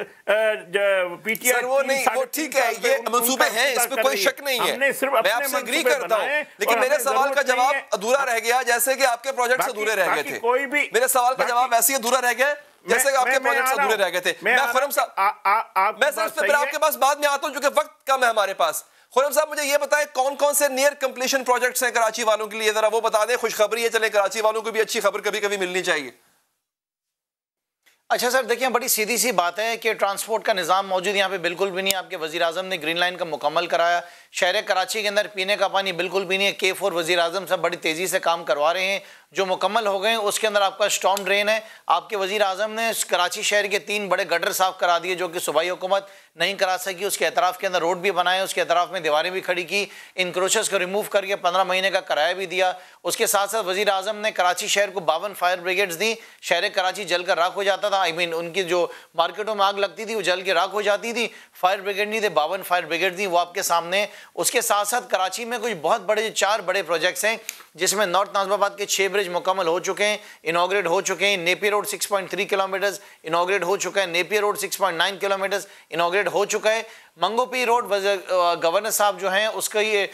Speaker 8: पीटीआई
Speaker 1: वो नहीं, वो ठीक है, ये मंसूबे हैं, इस पे कोई शक नहीं है, मैं आपसे एग्री करता हूं, लेकिन मेरे सवाल का जवाब अधूरा रह गया, जैसे कि आपके प्रोजेक्ट्स अधूरे रह गए थे।
Speaker 8: कोई भी
Speaker 1: मेरे सवाल का जवाब ऐसे ही अधूरा रह गया जैसे कि आपके प्रोजेक्ट्स अधूरे रह गए थे। मैं खुर्रम साहब, मैं सर फिर आपके पास बाद में आता हूं क्योंकि वक्त कम है हमारे पास। खुर्रम साहब, मुझे ये बताएं कौन कौन से नियर कंप्लीशन प्रोजेक्ट्स हैं कराची वालों के लिए, जरा वो बता दें। खुशखबरी है, चले कराची वालों को भी अच्छी खबर कभी कभी मिलनी चाहिए।
Speaker 9: अच्छा सर, देखिए बड़ी सीधी सी बात है कि ट्रांसपोर्ट का निज़ाम मौजूद यहाँ पे बिल्कुल भी नहीं। आपके वज़ीर आज़म ने ग्रीन लाइन का मुकम्मल कराया, शहर कराची के अंदर पीने का पानी बिल्कुल भी नहीं है। K4 वज़ीर आज़म सब बड़ी तेज़ी से काम करवा रहे हैं, जो मुकम्मल हो गए। उसके अंदर आपका स्टॉर्म ड्रेन है, आपके वज़ीर आज़म ने कराची शहर के 3 बड़े गटर साफ़ करा दिए जो कि सूबाई हुकूमत नहीं करा सकी। उसके एतराफ़ के अंदर रोड भी बनाए, उसके एतराफ़ में दीवारें भी खड़ी की, इंक्रोचेस को रिमूव करके 15 महीने का किराया भी दिया। उसके साथ साथ वज़ीर आज़म ने कराची शहर को 52 फायर ब्रिगेड्स दी। शहर कराची जल कर राख हो जाता था, उनकी जो मार्केटों में आग लगती थी वो जल के राख हो जाती थी। फायर ब्रिगेड नहीं थे, 52 फायर ब्रिगेड थी, वो आपके सामने। उसके साथ साथ कराची में कुछ बहुत बड़े 4 बड़े प्रोजेक्ट्स हैं, जिसमें नॉर्थ नाज़िमाबाद के 6 ब्रिज मुकम्मल हो चुके हैं, इनॉग्रेट हो चुके हैं। नेपियर रोड 6.3 किलोमीटर इनॉग्रेट हो चुका है, नेपियर रोड 6.9 किलोमीटर इनॉग्रेट हो चुका है। मंगोपी रोड गवर्नर साहब जो हैं उसका ये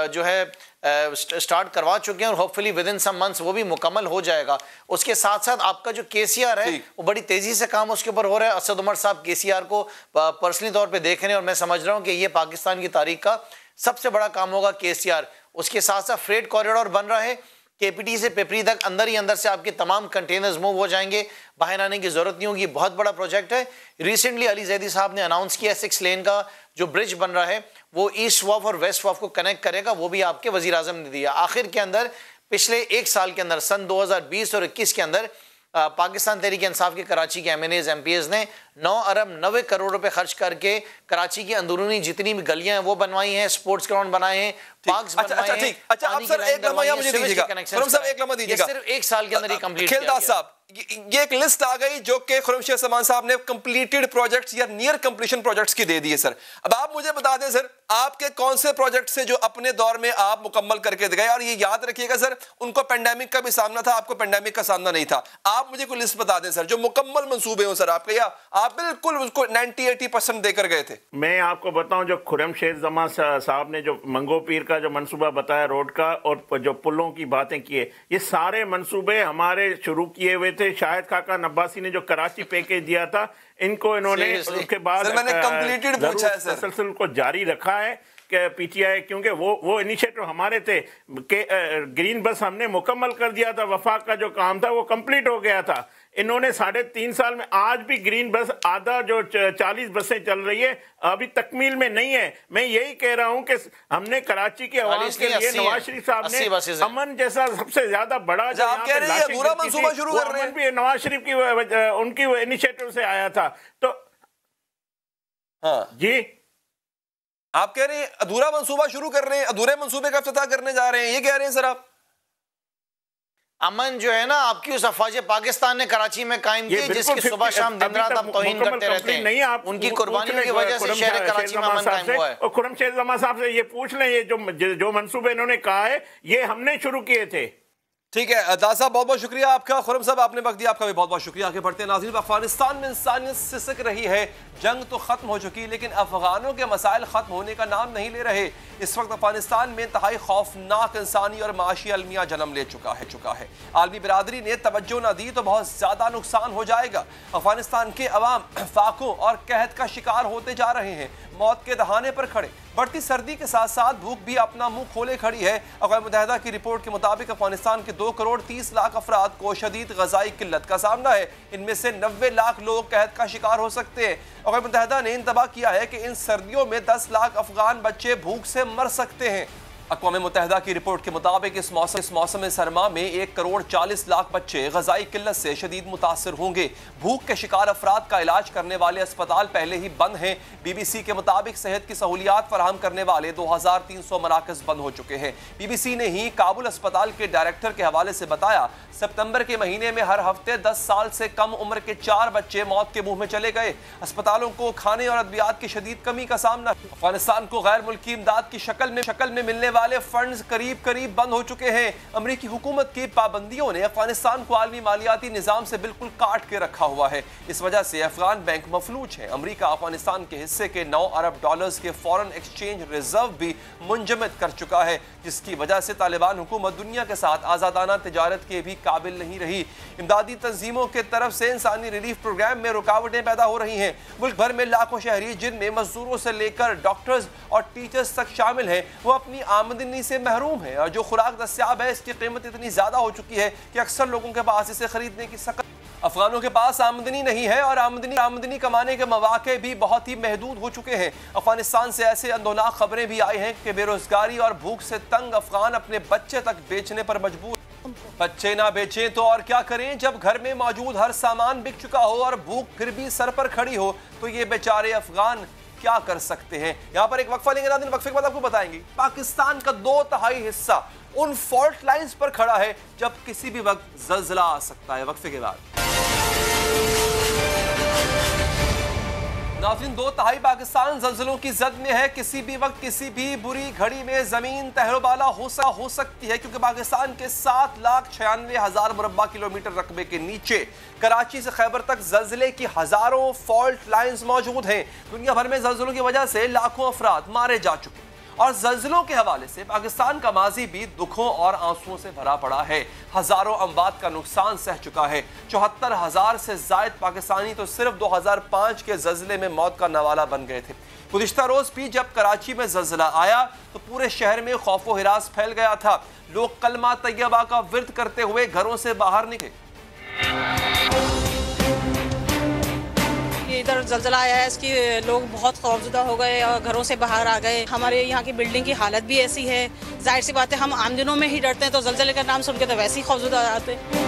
Speaker 9: जो है स्टार्ट करवा चुके हैं और hopefully within some months वो भी मुकम्मल हो जाएगा। उसके साथ साथ आपका जो KCR है वो बड़ी तेज़ी से काम उसके ऊपर हो रहा है। असद उमर साहब KCR को पर्सनली तौर पे देख रहे हैं और मैं समझ रहा हूँ कि ये पाकिस्तान की तारीख का सबसे बड़ा काम होगा KCR। उसके साथ साथ फ्रेट कॉरिडोर बन रहा है, KPT से पिपरी तक अंदर ही अंदर से आपके तमाम कंटेनर्स मूव हो जाएंगे, बाहर आने की जरूरत नहीं होगी। बहुत बड़ा प्रोजेक्ट है। रिसेंटली अली जैदी साहब ने अनाउंस किया 6 लेन का जो ब्रिज बन रहा है वो ईस्ट वाफ और वेस्ट वाफ को कनेक्ट करेगा, वो भी आपके वजीर आजम ने दिया। आखिर के अंदर पिछले 1 साल के अंदर सन 2020 और 21 के अंदर पाकिस्तान तहरीक इंसाफ के कराची के MNAs MPs ने 9 अरब 90 करोड़ रुपए खर्च करके कराची की अंदरूनी जितनी भी गलियां हैं वो बनवाई हैं, स्पोर्ट्स ग्राउंड बनाए हैं, पार्क्स बनवाए हैं।
Speaker 1: अच्छा, आप सर एक लम्हा मुझे दीजिएगा, एक लम्हा दीजिएगा,
Speaker 9: सिर्फ 1 साल के अंदर ही कंप्लीट किया
Speaker 1: खेलदास साहब, ये एक लिस्ट आ गई जो कि खुर्रम शेख सलमान साहब ने कंप्लीटेड प्रोजेक्ट्स या नियर कंप्लीशन प्रोजेक्ट्स की दे दी है सर। अब आप मुझे बता दें सर, आपके कौन से प्रोजेक्ट्स हैं जो अपने दौर में आप मुकम्मल करके गए, और ये याद रखिएगा सर उनको पेंडेमिक का भी सामना था, आपको पेंडेमिक का सामना नहीं था। आप मुझे कोई लिस्ट बता दें सर जो मुकम्मल मंसूबे हो सर आपके, या आप बिल्कुल उसको 90-80% देकर गए थे।
Speaker 8: मैं आपको बताऊं, जो खुर्रम शेख सलमान साहब ने जो मंगो पीर का जो मंसूबा बताया रोड का और जो पुलों की बातें की है, ये सारे मंसूबे हमारे शुरू किए हुए थे। शाहिद खाका अब्बासी ने जो कराची पैकेज दिया था, इनको इन्होंने उसके बाद सिलसिले को जारी रखा है कि PTI, क्योंकि वो इनिशिएटिव हमारे थे कि ग्रीन बस हमने मुकम्मल कर दिया था, वफाक का जो काम था वो कंप्लीट हो गया था। इन्होंने 3.5 साल में, आज भी ग्रीन बस आधा जो 40 बसें चल रही है अभी तकमील में नहीं है। मैं यही कह रहा हूं कि हमने कराची के अवाम के लिए नवाज शरीफ साहब ने अमन जैसा सबसे ज्यादा बड़ा
Speaker 1: मंसूबा शुरू कर रहे हैं,
Speaker 8: नवाज शरीफ की उनकी इनिशिएटिव से आया था। तो
Speaker 1: हाँ
Speaker 8: जी,
Speaker 1: आप कह रहे हैं अधूरा मंसूबा शुरू कर रहे हैं, अधूरे मंसूबे का इफ्तिताह करने जा रहे हैं, ये कह रहे हैं सर आप?
Speaker 9: अमन जो है ना आपकी उस अफवाज पाकिस्तान ने कराची में कायम की, जिसकी सुबह शाम दिन रात आप तौहीन करते रहते हैं। उनकी कुर्बानियों की वजह से शहर कराची में अमन कायम हुआ है।
Speaker 8: और खुर्रम शेख जमा साहब से ये पूछ लें, ये जो मंसूबे इन्होंने कहा है ये हमने शुरू किए थे।
Speaker 1: ठीक है दाद साहब, बहुत बहुत शुक्रिया आपका। खुर्रम साहब आपने वक्त दिया, आपका भी बहुत बहुत शुक्रिया। आगे बढ़ते हैं नाज़रीन, अफगानिस्तान में इंसानियत सिसक रही है। जंग तो खत्म हो चुकी, लेकिन अफगानों के मसाइल खत्म होने का नाम नहीं ले रहे। इस वक्त अफगानिस्तान में इंतहाई खौफनाक इंसानी और माशी अलमिया जन्म ले चुका है। आलमी बिरादरी ने तवज्जो न दी तो बहुत ज्यादा नुकसान हो जाएगा। अफगानिस्तान के अवाम फाकों और कहत का शिकार होते जा रहे हैं, मौत के दहाने पर खड़े। बढ़ती सर्दी के साथ साथ भूख भी अपना मुंह खोले खड़ी है। अक़वाम मुत्तहिदा की रिपोर्ट के मुताबिक अफगानिस्तान के 2 करोड़ 30 लाख अफराद को शदीद ग़ज़ाई किल्लत का सामना है। इनमें से 90 लाख लोग कहत का शिकार हो सकते हैं। अक़वाम मुत्तहिदा ने इंतबाह किया है कि इन सर्दियों में 10 लाख अफगान बच्चे भूख से मर सकते हैं। अक़वाम मुत्तहिदा की रिपोर्ट के मुताबिक इस मौसम सरमा में 1 करोड़ 40 लाख बच्चे ग़ज़ाई किल्लत से शदीद मुतासर होंगे। भूख के शिकार अफराद का इलाज करने वाले अस्पताल पहले ही बंद हैं। BBC के मुताबिक सेहत की सहूलियात फराहम करने वाले 2300 मराकज़ बंद हो चुके हैं। BBC ने ही काबुल अस्पताल के डायरेक्टर के हवाले से बताया, सितंबर के महीने में हर हफ्ते 10 साल से कम उम्र के 4 बच्चे मौत के मुंह में चले गए। अस्पतालों को खाने और अद्वियात की शदीद कमी का सामना। अफगानिस्तान को गैर मुल्की इमदाद की शक्ल में मिलने वाले फंड्स करीब बंद हो चुके हैं। अमरीकी हुकूमत की पाबंदियों ने अफगानिस्तान को आलमी मालियाती निज़ाम से बिल्कुल काट के रखा हुआ है। इस वजह से अफगान बैंक मफलूज है। अमरीका अफगानिस्तान के हिस्से के 9 अरब डॉलर्स के फॉरेन एक्सचेंज रिजर्व भी मुंजमद कर चुका है, जिसकी वजह से तालिबान हुकूमत दुनिया के साथ आज़ादाना तिजारत के भी काबिल नहीं रही। इमदादी तंजीमों के तरफ से इंसानी रिलीफ प्रोग्राम में रुकावटें पैदा हो रही हैं। मुल्क भर में लाखों शहरी, जिनमें मजदूरों से लेकर डॉक्टर्स और टीचर्स तक शामिल हैं, वो अपनी आमदनी से महरूम है। और जो खुराक दस्याब है इसकी कीमत इतनी ज्यादा हो चुकी है कि अक्सर लोगों के पास इसे खरीदने की सकत। अफगानों के पास आमदनी नहीं है और आमदनी कमाने के मौके भी बहुत ही महदूद हो चुके हैं। अफगानिस्तान से ऐसे अंदोनाक खबरें भी आई हैं कि बेरोजगारी और भूख से तंग अफगान अपने बच्चे तक बेचने पर मजबूर। बच्चे ना बेचें तो और क्या करें, जब घर में मौजूद हर सामान बिक चुका हो और भूख फिर भी सर पर खड़ी हो, तो ये बेचारे अफगान क्या कर सकते हैं। यहां पर एक वक्फा लेंगे, वक्फे के बाद आपको बताएंगे। पाकिस्तान का 2/3 हिस्सा उन फॉल्ट लाइंस पर खड़ा है जब किसी भी वक्त ज़लज़ला आ सकता है। वक्फे के बाद नाज़रीन, 2/3 पाकिस्तान ज़लज़लों की जद में है। किसी भी वक्त किसी भी बुरी घड़ी में जमीन तहरोबाला हो सकती है, क्योंकि पाकिस्तान के 7,96,000 मुरब्बा किलोमीटर रकबे के नीचे कराची से खैबर तक ज़लज़ले की हजारों फॉल्ट लाइंस मौजूद हैं। दुनिया भर में ज़लज़लों की वजह से लाखों अफराद मारे जा चुके हैं और ज़लज़लों के हवाले से पाकिस्तान का माजी भी दुखों और आंसुओं से भरा पड़ा है। हजारों अमवात का नुकसान सह चुका है। 74,000 से जायद पाकिस्तानी तो सिर्फ 2005 के ज़लज़ले में मौत का नवाला बन गए थे। गुज़िश्ता रोज़ भी जब कराची में ज़लज़ला आया तो पूरे शहर में खौफ व हिरास फैल गया था। लोग कलमा तैयबा का विर्द करते हुए घरों से बाहर निकले।
Speaker 10: इधर ज़लज़ला आया है, इसकी लोग बहुत खौफज़दा हो गए और घरों से बाहर आ गए। हमारे यहाँ की बिल्डिंग की हालत भी ऐसी है, जाहिर सी बात है हम आम दिनों में ही डरते हैं, तो ज़लज़ले का नाम सुन के तो वैसे ही खौफज़दा आते हैं।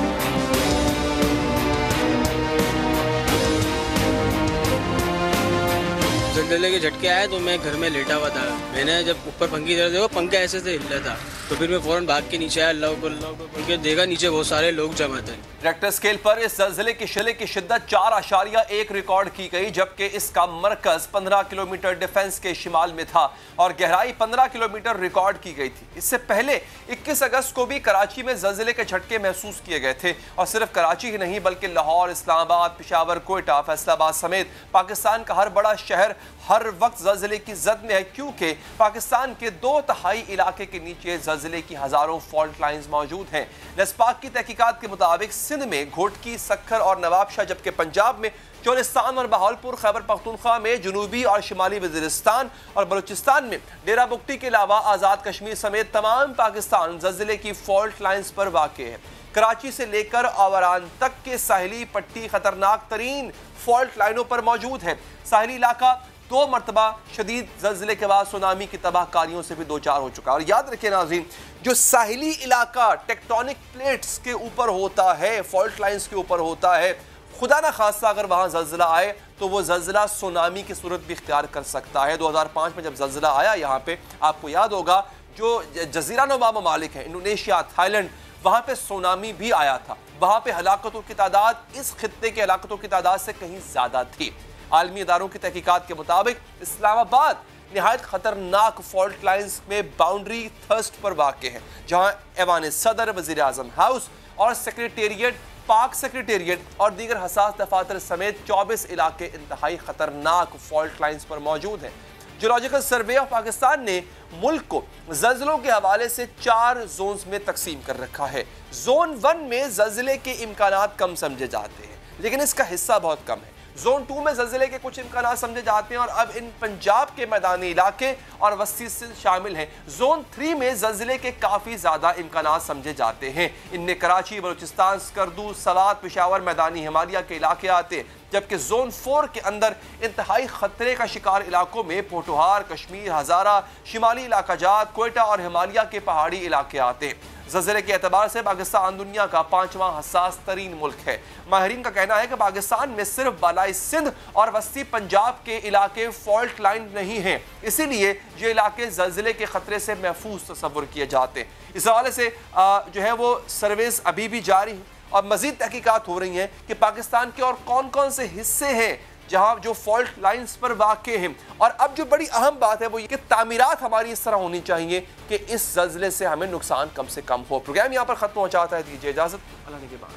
Speaker 11: ज़लज़ले के झटके आए तो मैं घर में लेटा हुआ था। मैंने जब ऊपर पंखे की तरफ देखा, पंखा ऐसे से हिल रहा था, तो फिर मैं फौरन भाग के नीचे आया। अल्लाह को देखा नीचे बहुत सारे लोग जमा थे।
Speaker 1: रेक्टर स्केल पर इस ज़लज़ले की शिद्दत 4.1 रिकॉर्ड की गई, जबकि इसका मरकज 15 किलोमीटर डिफेंस के शिमाल में था और गहराई 15 किलोमीटर रिकॉर्ड की गई थी। इससे पहले 21 अगस्त को भी कराची में ज़लज़ले के झटके महसूस किए गए थे और सिर्फ कराची ही नहीं बल्कि लाहौर, इस्लामाबाद, पेशावर, कोयटा, फैसलाबाद समेत पाकिस्तान का हर बड़ा शहर हर वक्त ज़लज़ले की जद में है, क्योंकि पाकिस्तान के 2/3 इलाके के नीचे ज़लज़ले की हजारों फॉल्ट लाइंस मौजूद हैं। नस्पाक की तहकीकात के मुताबिक सिंध में घोटकी, सक्खर और नवाबशाह, जबकि पंजाब में चोलिस्तान और बहावलपुर, खैबर पख्तूनख्वा में जनूबी और शिमाली वज़ीरिस्तान और बलूचिस्तान में डेरा बुगटी के अलावा आज़ाद कश्मीर समेत तमाम पाकिस्तान ज़लज़ले की फॉल्ट लाइंस पर वाक़ है। कराची से लेकर आवारान तक के साहिली पट्टी खतरनाक तरीन फॉल्ट लाइनों पर मौजूद है। साहिली इलाका 2 मरतबा शदीद जल्जले के बाद सुनामी की तबाहकारियों से भी दो चार हो चुका है। और याद रखें नाज़रीन, जो साहिली इलाका टेक्टोनिक प्लेट्स के ऊपर होता है, फॉल्ट लाइन्स के ऊपर होता है, खुदा ना खासा अगर वहां जल्जला आए तो वो जल्जला सुनामी की सूरत भी इख्तियार कर सकता है। 2005 में जब जल्जला आया यहाँ पे, आपको याद होगा, जो जजीरा नुमा ममालिक है, इंडोनेशिया, थाईलैंड, वहां पे सुनामी भी आया था। वहां पे हलाकतों की तादाद इस खित्ते के हलाकतों की तादाद से कहीं ज्यादा थी। आलमी इदारों की तहकीकात के मुताबिक इस्लामाबाद निहायत खतरनाक फॉल्ट लाइन्स में बाउंड्री थर्स्ट पर वाक़ है, जहां ऐवान सदर, वज़ीर आज़म हाउस और सेक्रेटेरिएट, पाक सेक्रेटेरिएट और दीगर हसास दफातर समेत 24 इलाके इंतहाई खतरनाक फॉल्ट लाइन्स पर मौजूद हैं। जियोलॉजिकल सर्वे ऑफ पाकिस्तान ने मुल्क को जल्जलों के हवाले से 4 जोन्स में तकसीम कर रखा है। जोन 1 में जल्जले के इम्कानात कम समझे जाते हैं, लेकिन इसका हिस्सा बहुत कम है। जोन 2 में जल्जले के कुछ इम्कानात समझे जाते हैं और अब इन पंजाब के मैदानी इलाके और वस्ती सिंध शामिल हैं। जोन 3 में जल्जले के काफ़ी ज़्यादा इम्कानात समझे जाते हैं। इनमें कराची, बलूचिस्तान, स्कर्दू, सवात, पेशावर, मैदानी हिमालय के इलाके आते हैं, जबकि जोन 4 के अंदर इंतहाई खतरे का शिकार इलाकों में पोटोहार, कश्मीर, हज़ारा, शिमाली इलाका जात, कोयटा और हिमालय के पहाड़ी इलाके आते हैं। ज़ल्ज़ले के एतबार से पाकिस्तान दुनिया का 5वां हसास तरीन मुल्क है। माहिरीन का कहना है कि पाकिस्तान में सिर्फ बालाई सिंध और वस्ती पंजाब के इलाके फॉल्ट लाइन नहीं हैं, इसीलिए ये इलाके ज़ल्ज़ले के खतरे से महफूज तस्वुर किए जाते हैं। इस हवाले से जो है वो सर्वेस अभी भी जारी है और मज़ीद तहकीकात हो रही हैं कि पाकिस्तान के और कौन कौन से हिस्से हैं जहां जो फॉल्ट लाइंस पर वाक़े हैं। और अब जो बड़ी अहम बात है वो ये कि तामीरात हमारी इस तरह होनी चाहिए कि इस ज़ल्ज़ले से हमें नुकसान कम से कम हो। प्रोग्राम यहाँ पर ख़त्म हो जाता है, दीजिए इजाज़त, अल्लाह के बाद।